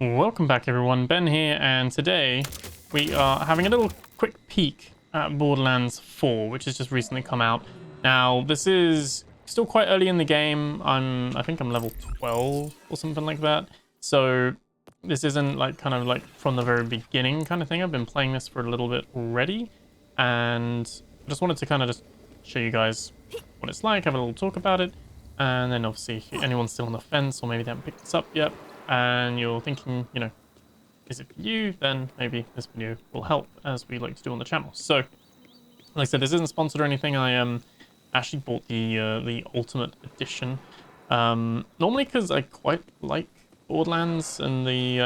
Welcome back everyone, Ben here, and today we are having a little quick peek at Borderlands 4, which has just recently come out. Now, this is still quite early in the game. I think I'm level 12 or something like that. So this isn't like kind of like from the very beginning kind of thing. I've been playing this for a little bit already, and I just wanted to kind of just show you guys what it's like, have a little talk about it, and then obviously if anyone's still on the fence or maybe they haven't picked this up yet, and you're thinking, you know, is it for you? Then maybe this video will help, as we like to do on the channel. So, like I said, this isn't sponsored or anything. I actually bought the Ultimate Edition, normally because I quite like Borderlands and the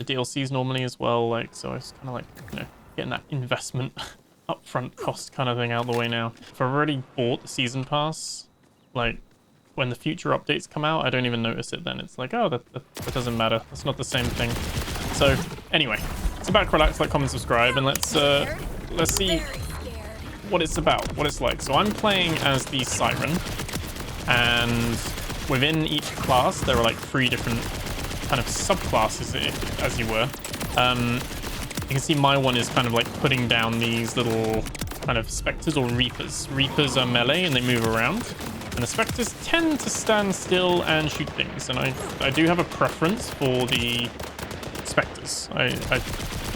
DLCs normally as well. Like, so it's kind of like, you know, getting that investment upfront cost kind of thing out of the way now. If I've already bought the season pass, like, when the future updates come out, I don't even notice it then. It's like, oh, that doesn't matter. That's not the same thing. So anyway, sit back, relax, like, comment, subscribe, and let's see what it's about, what it's like. So I'm playing as the Siren, and within each class there are like 3 different kind of subclasses, as you were. You can see my one is kind of like putting down these little kind of specters or reapers. Reapers are melee and they move around. And the specters tend to stand still and shoot things, and I do have a preference for the specters. I'm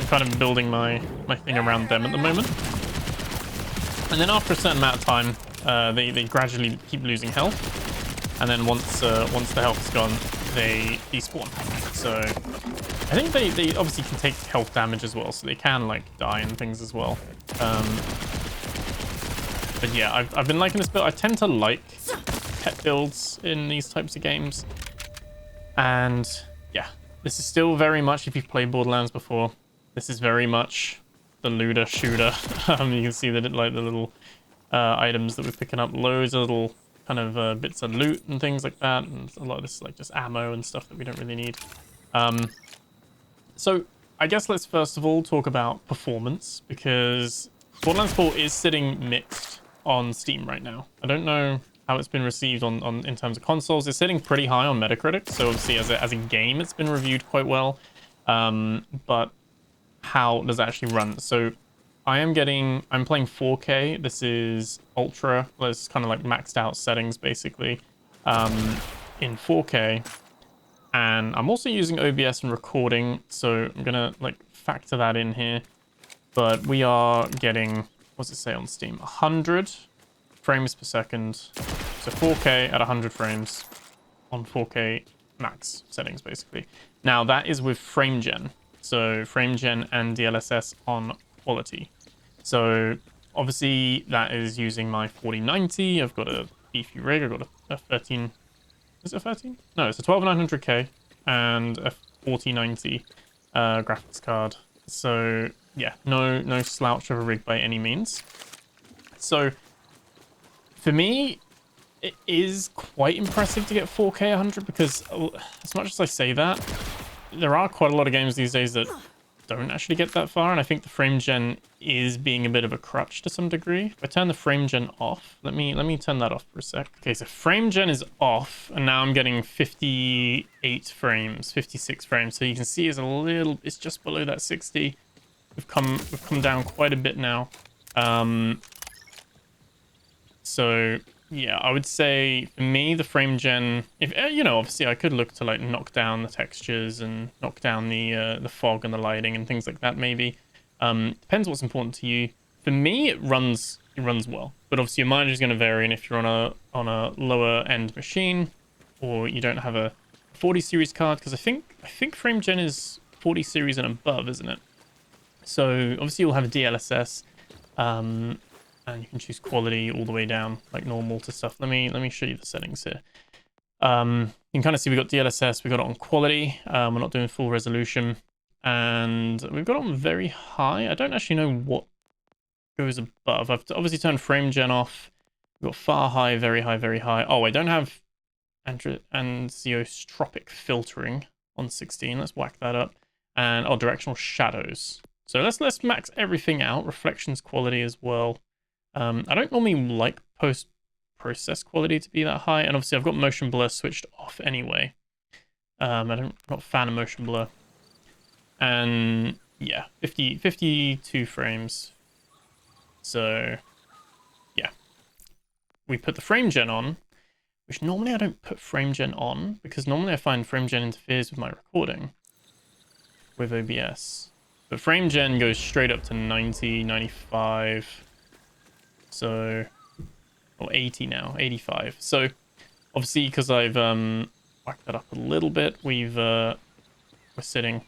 kind of building my thing around them at the moment. And then after a certain amount of time, they gradually keep losing health, and then once the health is gone, they despawn. So I think they obviously can take health damage as well, so they can like die and things as well. But yeah, I've been liking this build. I tend to like pet builds in these types of games. And yeah, this is still very much, if you've played Borderlands before, this is very much the looter shooter. You can see that like the little items that we're picking up, loads of little kind of bits of loot and things like that. And a lot of this is like just ammo and stuff that we don't really need. So I guess let's first of all talk about performance, because Borderlands 4 is sitting mixed on Steam right now. I don't know how it's been received on in terms of consoles. It's sitting pretty high on Metacritic, so obviously as a game it's been reviewed quite well. But how does it actually run? So I'm playing 4K. This is ultra. It's kind of like maxed out settings basically, in 4K. And I'm also using OBS and recording, so I'm gonna like factor that in here. But we are getting, what's it say on Steam? 100 frames per second. So 4K at 100 frames on 4K max settings, basically. Now, that is with frame gen. So frame gen and DLSS on quality. So obviously that is using my 4090. I've got a beefy rig. I've got a 13. Is it a 13? No, it's a 12900K and a 4090 graphics card. So yeah, no slouch of a rig by any means. So for me, it is quite impressive to get 4K 100, because as much as I say that, there are quite a lot of games these days that don't actually get that far, and I think the frame gen is being a bit of a crutch to some degree. If I turn the frame gen off, let me turn that off for a sec. Okay, so frame gen is off, and now I'm getting 58 frames, 56 frames. So you can see it's just below that 60. We've come down quite a bit now. So yeah, I would say for me, the frame gen, if you know, obviously I could look to like knock down the textures and knock down the fog and the lighting and things like that maybe. Depends what's important to you. For me, it runs well, but obviously your mileage is going to vary, and if you're on a lower end machine, or you don't have a 40 series card, because I think frame gen is 40 series and above, isn't it? So obviously you'll have a DLSS, and you can choose quality all the way down, like normal to stuff. Let me show you the settings here. You can kind of see we've got DLSS, we've got it on quality. We're not doing full resolution, and we've got it on very high. I don't actually know what goes above. I've obviously turned frame gen off. We've got far high, very high, very high. Oh, I don't have anisotropic filtering on 16. Let's whack that up. And directional shadows. So let's max everything out. Reflections quality as well. I don't normally like post-process quality to be that high, and obviously I've got motion blur switched off anyway. I'm not a fan of motion blur. And yeah, 52 frames. So yeah, we put the frame gen on, which normally I don't put frame gen on because normally I find frame gen interferes with my recording with OBS. But frame gen goes straight up to 90, 95, so, or 80 now, 85. So obviously because I've whacked that up a little bit, we're sitting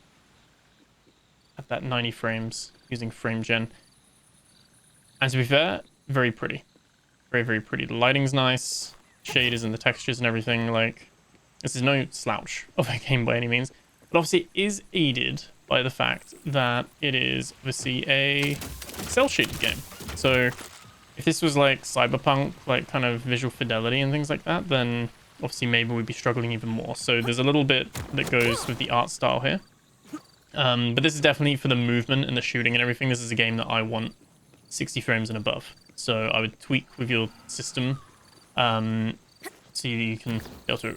at that 90 frames using frame gen. And to be fair, very pretty. Very, very pretty. The lighting's nice, shaders and the textures and everything. Like, this is no slouch of a game by any means. But obviously it is aided by the fact that it is obviously a cel-shaded game. So if this was like Cyberpunk, like kind of visual fidelity and things like that, then obviously maybe we'd be struggling even more. So there's a little bit that goes with the art style here. But this is definitely for the movement and the shooting and everything. This is a game that I want 60 frames and above. So I would tweak with your system so you can be able to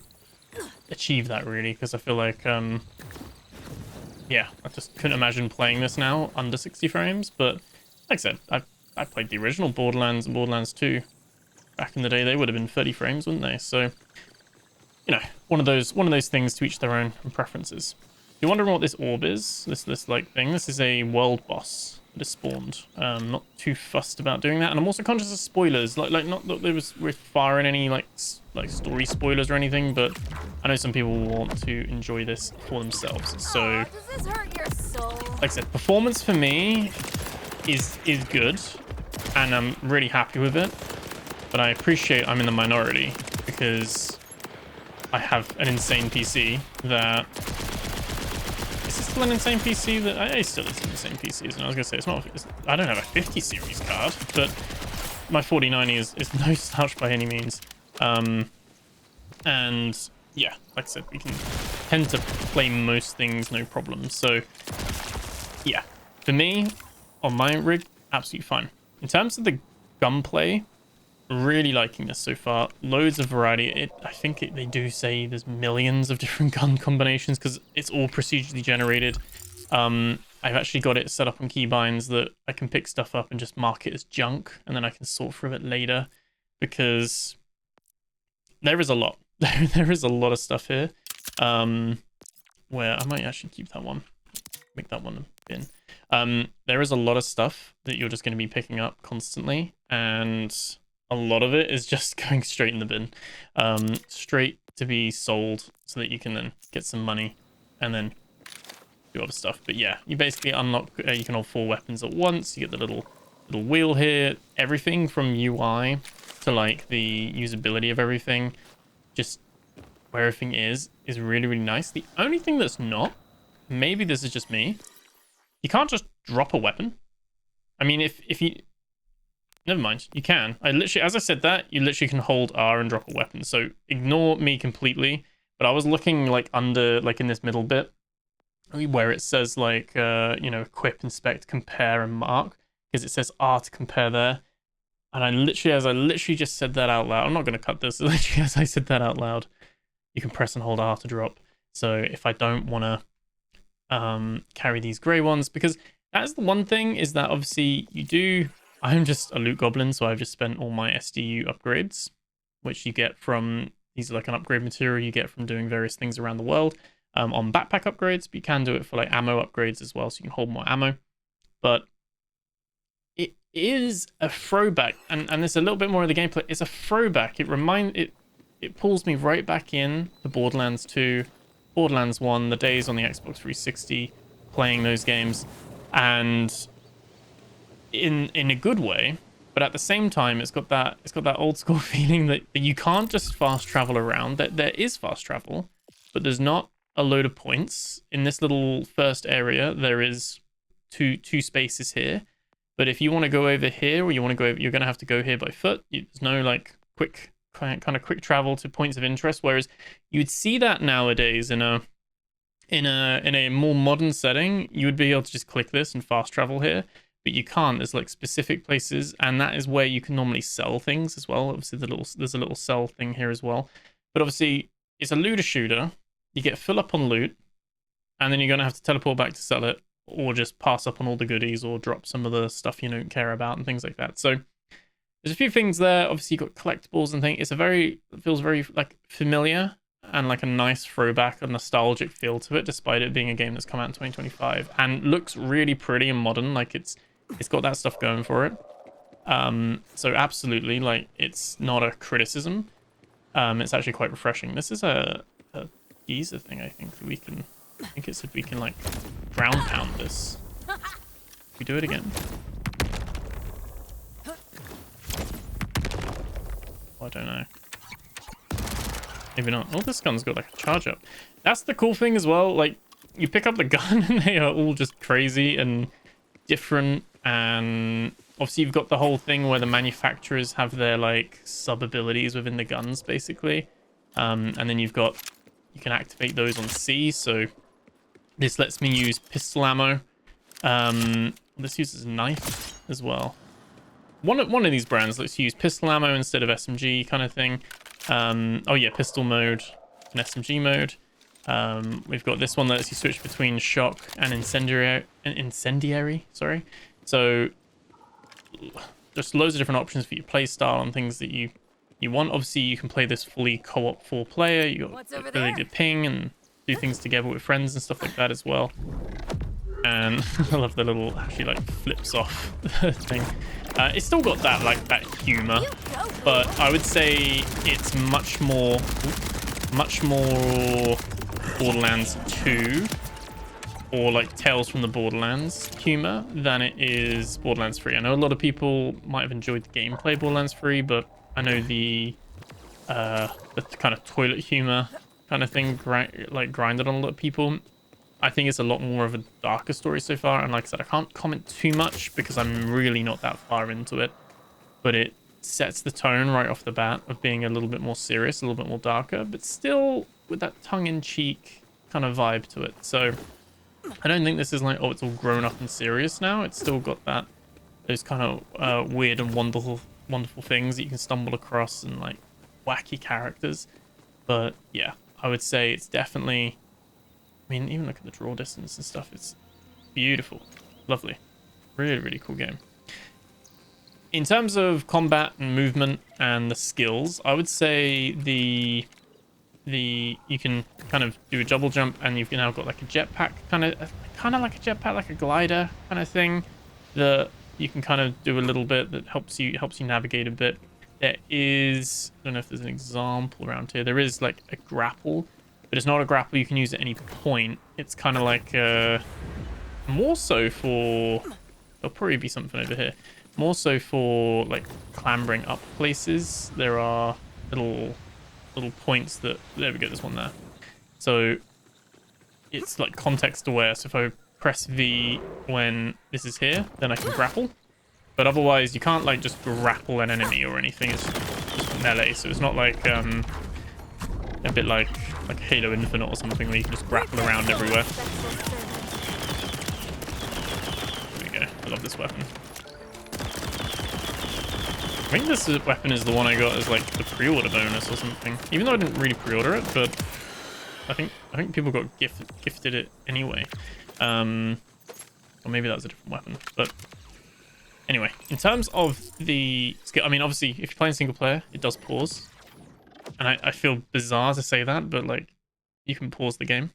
achieve that really, because I feel like yeah, I just couldn't imagine playing this now under 60 frames. But like I said, I played the original Borderlands and Borderlands 2 back in the day. They would have been 30 frames, wouldn't they? So, you know, one of those things, to each their own preferences. If you're wondering what this orb is, this like thing, this is a world boss that is spawned. Not too fussed about doing that, and I'm also conscious of spoilers. Like not that we're firing any like story spoilers or anything, but I know some people will want to enjoy this for themselves. So, does this hurt your soul? Like I said, performance for me is good, and I'm really happy with it. But I appreciate I'm in the minority because I have an insane PC that. Is it still an insane PC that I still is an insane PC? And I was gonna say I don't have a 50 series card, but my 4090 is no slouch by any means. And yeah, like I said, we can tend to play most things no problem. So yeah, for me on my rig, absolutely fine. In terms of the gunplay, really liking this so far. Loads of variety. I think they do say there's millions of different gun combinations because it's all procedurally generated. I've actually got it set up on keybinds that I can pick stuff up and just mark it as junk, and then I can sort through it later, because there is a lot. There is a lot of stuff here, where I might actually keep that one, make that one a bin. There is a lot of stuff that you're just going to be picking up constantly, and a lot of it is just going straight in the bin, straight to be sold so that you can then get some money and then do other stuff. But yeah, you basically unlock, you can hold 4 weapons at once. You get the little wheel here. Everything from UI to like the usability of everything, just where everything is really, really nice. The only thing that's not, maybe this is just me, you can't just drop a weapon. I mean, if you, never mind, you can. I literally, as I said that, you literally can hold R and drop a weapon. So ignore me completely. But I was looking like under, like in this middle bit, where it says like, you know, equip, inspect, compare, and mark, because it says R to compare there. And I literally, as I literally just said that out loud, I'm not going to cut this, literally as I said that out loud, you can press and hold R to drop. So if I don't want to carry these grey ones, because that's the one thing, is that obviously you do, I'm just a loot goblin, so I've just spent all my SDU upgrades, which you get from, these are like an upgrade material you get from doing various things around the world, on backpack upgrades, but you can do it for like ammo upgrades as well, so you can hold more ammo. But it is a throwback, and there's a little bit more of the gameplay. It's a throwback. It pulls me right back in to Borderlands 2, Borderlands 1, the days on the Xbox 360, playing those games, and in a good way. But at the same time, it's got that old school feeling that you can't just fast travel around. That there is fast travel, but there's not a load of points in this little first area. There is two spaces here, but if you want to go over here, or you want to go over, you're going to have to go here by foot. There's no like quick kind of quick travel to points of interest, whereas you'd see that nowadays in a more modern setting. You would be able to just click this and fast travel here, but you can't. There's like specific places, and that is where you can normally sell things as well. Obviously there's a little sell thing here as well, but obviously it's a looter shooter. You get fill up on loot, and then you're going to have to teleport back to sell it, or just pass up on all the goodies, or drop some of the stuff you don't care about and things like that. So there's a few things there. Obviously, you've got collectibles and things. It feels very like familiar and like a nice throwback, a nostalgic feel to it, despite it being a game that's come out in 2025 and looks really pretty and modern. Like it's got that stuff going for it. So absolutely, like it's not a criticism. It's actually quite refreshing. This is a geezer thing. I think we can. I think it said we can like ground pound this. We do it again. Oh, I don't know. Maybe not. Oh, this gun's got like a charge up. That's the cool thing as well. Like you pick up the gun and they are all just crazy and different. And obviously you've got the whole thing where the manufacturers have their like sub abilities within the guns basically. And then you can activate those on C. So this lets me use pistol ammo. This uses knife as well. One of these brands lets you use pistol ammo instead of SMG kind of thing. Oh yeah, pistol mode and SMG mode. We've got this one that lets you switch between shock and incendiary. Sorry. So just loads of different options for your play style and things that you want. Obviously, you can play this fully co-op 4-player. You got the ability to ping and do things together with friends and stuff like that as well. And I love the little actually like flips off thing. It's still got that like that humor, but I would say it's much more Borderlands 2 or like Tales from the Borderlands humor than it is Borderlands 3. I know a lot of people might have enjoyed the gameplay of Borderlands 3, but I know the kind of toilet humor kind of thing grinded on a lot of people. I think it's a lot more of a darker story so far, and like I said, I can't comment too much because I'm really not that far into it, but it sets the tone right off the bat of being a little bit more serious, a little bit more darker, but still with that tongue-in-cheek kind of vibe to it. So I don't think this is like, oh, it's all grown up and serious now. It's still got those kind of weird and wonderful things that you can stumble across and like wacky characters. But yeah, I would say it's definitely, I mean, even look at the draw distance and stuff. It's beautiful. Lovely. Really, really cool game. In terms of combat and movement and the skills, I would say you can kind of do a double jump, and you've now got like a jetpack, kind of like a jetpack, like a glider kind of thing that you can kind of do a little bit that helps you navigate a bit. There is, I don't know if there's an example around here. There is like a grapple, but it's not a grapple you can use at any point. It's kind of like more so for, there'll probably be something over here, more so for like clambering up places. There are little points that, there we go, there's one there. So it's like context aware. So if I press V when this is here, then I can grapple. But otherwise you can't like just grapple an enemy or anything. It's just melee. So it's not like a bit like Halo Infinite or something where you can just grapple around everywhere. There we go. I love this weapon. I think this weapon is the one I got as like the pre-order bonus or something. Even though I didn't really pre-order it, but I think people got gifted it anyway. Or maybe that was a different weapon. But anyway, in terms of the skill, I mean, obviously, if you're playing single player, it does pause. And I feel bizarre to say that, but like, you can pause the game.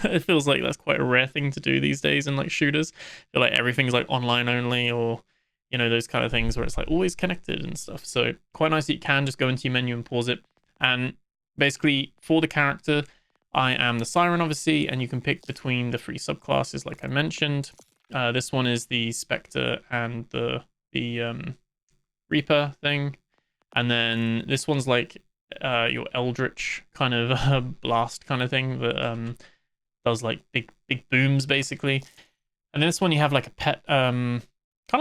It feels like that's quite a rare thing to do these days in like shooters. I feel like everything's like online only, or you know, those kind of things where it's like always connected and stuff. So quite nice that you can just go into your menu and pause it. And basically for the character, I am the Siren, obviously, and you can pick between the 3 subclasses like I mentioned. This one is the Spectre and the Reaper thing. And then this one's like your Eldritch kind of blast kind of thing that does like big booms basically. And this one you have like a pet kind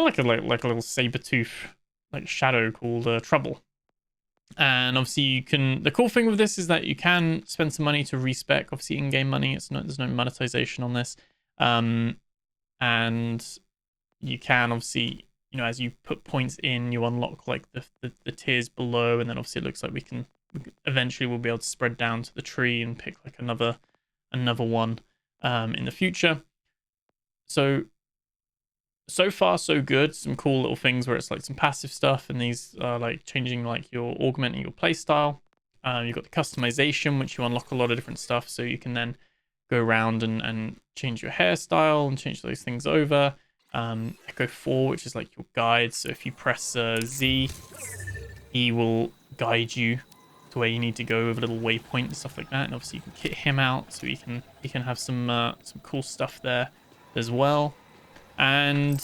of like a little saber-tooth like shadow called Trouble. And obviously you can, the cool thing with this is that you can spend some money to respec, obviously in-game money. There's no monetization on this. And you can obviously, you know, as you put points in, you unlock like the tiers below, and then obviously it looks like we'll be able to spread down to the tree and pick like another one. in the future. So far so good. Some cool little things where it's like some passive stuff, and these are like changing, like your augmenting your playstyle. You've got the customization, which you unlock a lot of different stuff, so you can then go around and change your hairstyle and change those things over. Echo 4, which is like your guide, so if you press Z, he will guide you to where you need to go with a little waypoint and stuff like that. And obviously you can kit him out, so you can have some cool stuff there as well. And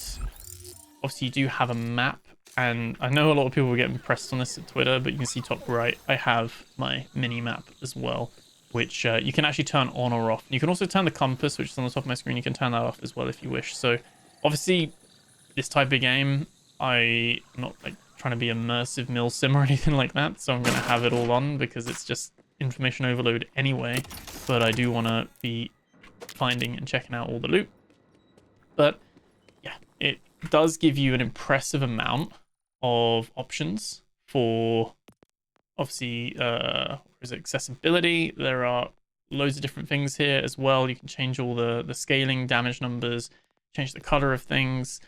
obviously you do have a map, and I know a lot of people will get impressed on this at Twitter, but you can see top right, I have my mini map as well, which you can actually turn on or off. You can also turn the compass, which is on the top of my screen. You can turn that off as well if you wish. So obviously this type of game, I'm not like trying to be immersive mill sim or anything like that, so I'm going to have it all on because it's just information overload anyway, but I do want to be finding and checking out all the loot. But yeah, it does give you an impressive amount of options for obviously accessibility. There are loads of different things here as well. You can change all the scaling, damage numbers, change the color of things,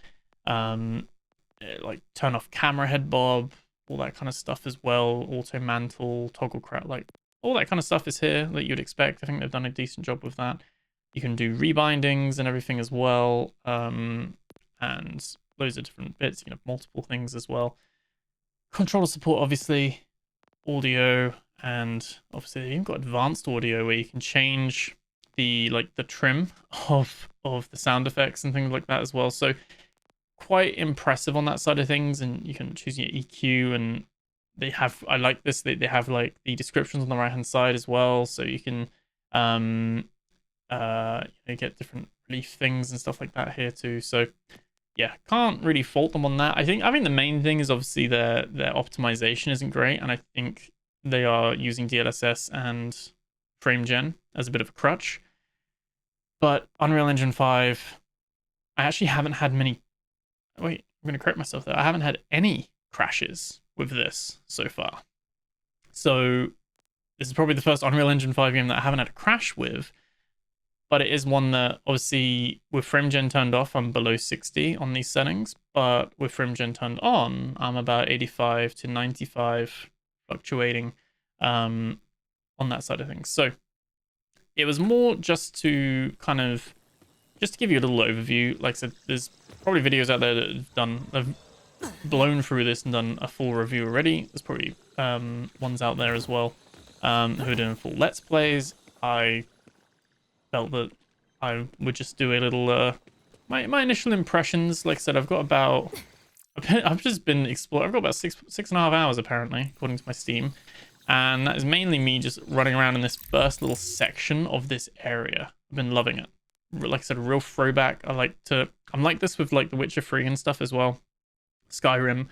like turn off camera head bob, all that kind of stuff as well. Auto mantle, toggle crowd, like all that kind of stuff is here that you'd expect. I think they've done a decent job with that. You can do rebindings and everything as well, and loads of different bits. You can have multiple things as well. Controller support, obviously, audio, and obviously you've got advanced audio where you can change the trim of the sound effects and things like that as well. So quite impressive on that side of things, and you can choose your EQ, and they have, I like this, they have like the descriptions on the right hand side as well, so you can you get different relief things and stuff like that here too. So yeah, can't really fault them on that. I think the main thing is obviously their optimization isn't great, and I think they are using DLSS and frame gen as a bit of a crutch. But Unreal Engine 5, I actually haven't had many. Wait, I'm going to correct myself there. I haven't had any crashes with this so far. So this is probably the first Unreal Engine 5 game that I haven't had a crash with. But it is one that, obviously, with frame gen turned off, I'm below 60 on these settings. But with frame gen turned on, I'm about 85 to 95, fluctuating on that side of things. So it was more just to give you a little overview. Like I said, there's probably videos out there that have blown through this and done a full review already. There's probably ones out there as well who are doing full Let's Plays. I felt that I would just do a little my initial impressions. Like I said, I've just been exploring. I've got about six and a half hours apparently, according to my Steam, and that is mainly me just running around in this first little section of this area. I've been loving it. Like I said, a real throwback. I'm like this with like The Witcher 3 and stuff as well. Skyrim.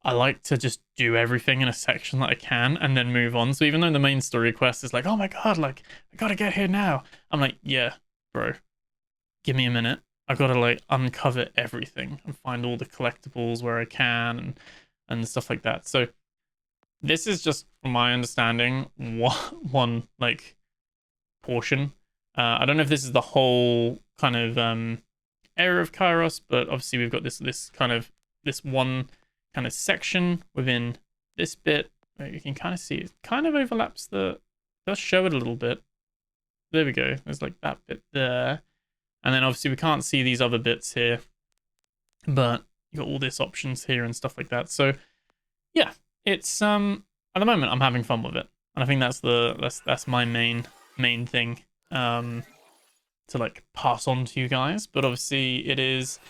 I like to just do everything in a section that I can and then move on. So even though the main story quest is like, oh my god, like I gotta get here now, I'm like, yeah, bro, give me a minute. I gotta like uncover everything and find all the collectibles where I can and stuff like that. So this is just, from my understanding, one like portion. I don't know if this is the whole kind of area of Kairos, but obviously we've got this one kind of section within this bit where you can kind of see it kind of overlaps does show it a little bit. There we go. There's like that bit there. And then obviously we can't see these other bits here, but you got all these options here and stuff like that. So yeah, it's at the moment I'm having fun with it. And I think that's my main thing to like pass on to you guys. But obviously it is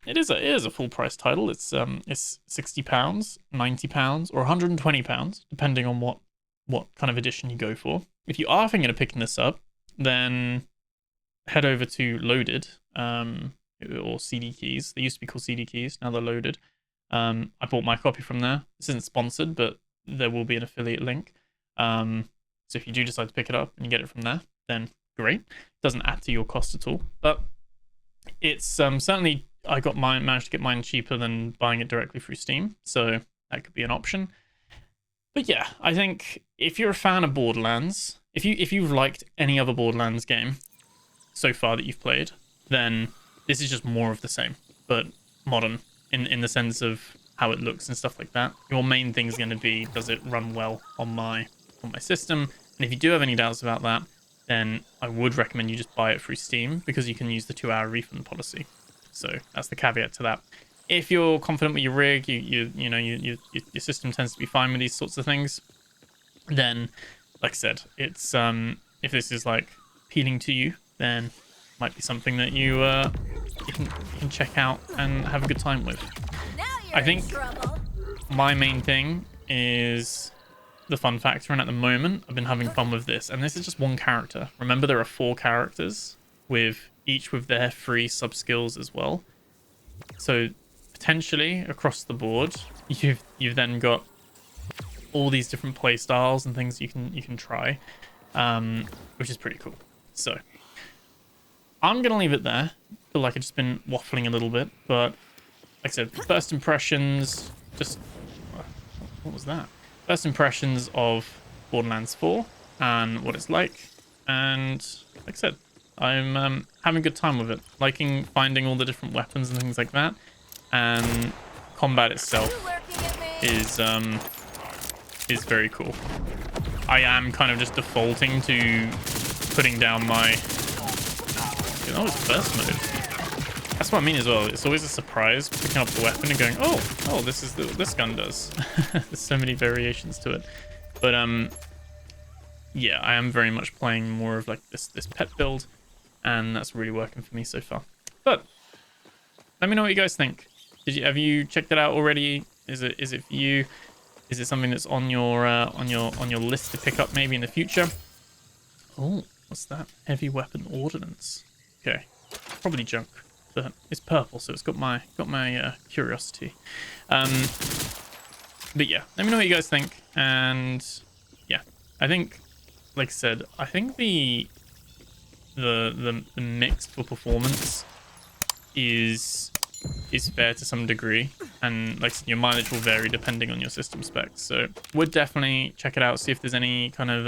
it is a full price title. It's £60, £90, or £120, depending on what kind of edition you go for. If you are thinking of picking this up, then head over to Loaded, or CD Keys. They used to be called CD Keys, now they're Loaded. I bought my copy from there. This isn't sponsored, but there will be an affiliate link. So if you do decide to pick it up and you get it from there, then great. It doesn't add to your cost at all. But it's certainly, I managed to get mine cheaper than buying it directly through Steam, so that could be an option. But yeah, I think if you're a fan of Borderlands, if you've liked any other Borderlands game so far that you've played, then this is just more of the same, but modern in the sense of how it looks and stuff like that. Your main thing is going to be, does it run well on my system? And if you do have any doubts about that, then I would recommend you just buy it through Steam, because you can use the 2-hour refund policy. So that's the caveat to that. If you're confident with your rig, your system tends to be fine with these sorts of things, then, like I said, it's if this is like appealing to you, then it might be something that you can check out and have a good time with. I think my main thing is the fun factor, and at the moment I've been having fun with this, and this is just one character. Remember, there are 4 characters with each with their 3 sub skills as well, so potentially across the board you've then got all these different play styles and things you can try, which is pretty cool. So I'm gonna leave it there. I feel like I've just been waffling a little bit, but like I said, first impressions, just what was that? First impressions of Borderlands 4 and what it's like, and like I said, I'm having a good time with it, liking finding all the different weapons and things like that, and combat itself is very cool. I am kind of just defaulting to putting down my... That was burst mode. That's what I mean as well. It's always a surprise picking up the weapon and going, oh, this is what this gun does. There's so many variations to it. But yeah, I am very much playing more of like this pet build, and that's really working for me so far. But let me know what you guys think. Have you checked it out already? Is it for you? Is it something that's on your list to pick up maybe in the future? Oh, what's that? Heavy weapon ordnance. Okay, probably junk, but it's purple, so it's got my curiosity. But yeah, let me know what you guys think. And yeah, I think, like I said, I think the mix for performance is fair to some degree, and like I said, your mileage will vary depending on your system specs. So would definitely check it out, see if there's any kind of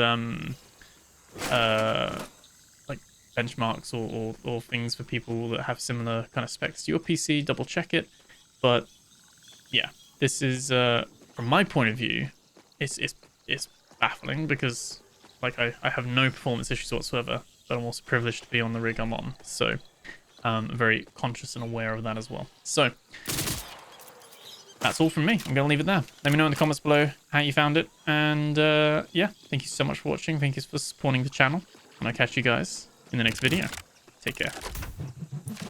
like benchmarks or things for people that have similar kind of specs to your PC. Double check it. But yeah, this is from my point of view, it's baffling, because like I have no performance issues whatsoever, but I'm also privileged to be on the rig I'm on. So very conscious and aware of that as well. So that's all from me. I'm going to leave it there. Let me know in the comments below how you found it. And yeah, thank you so much for watching. Thank you for supporting the channel. And I'll catch you guys in the next video. Take care.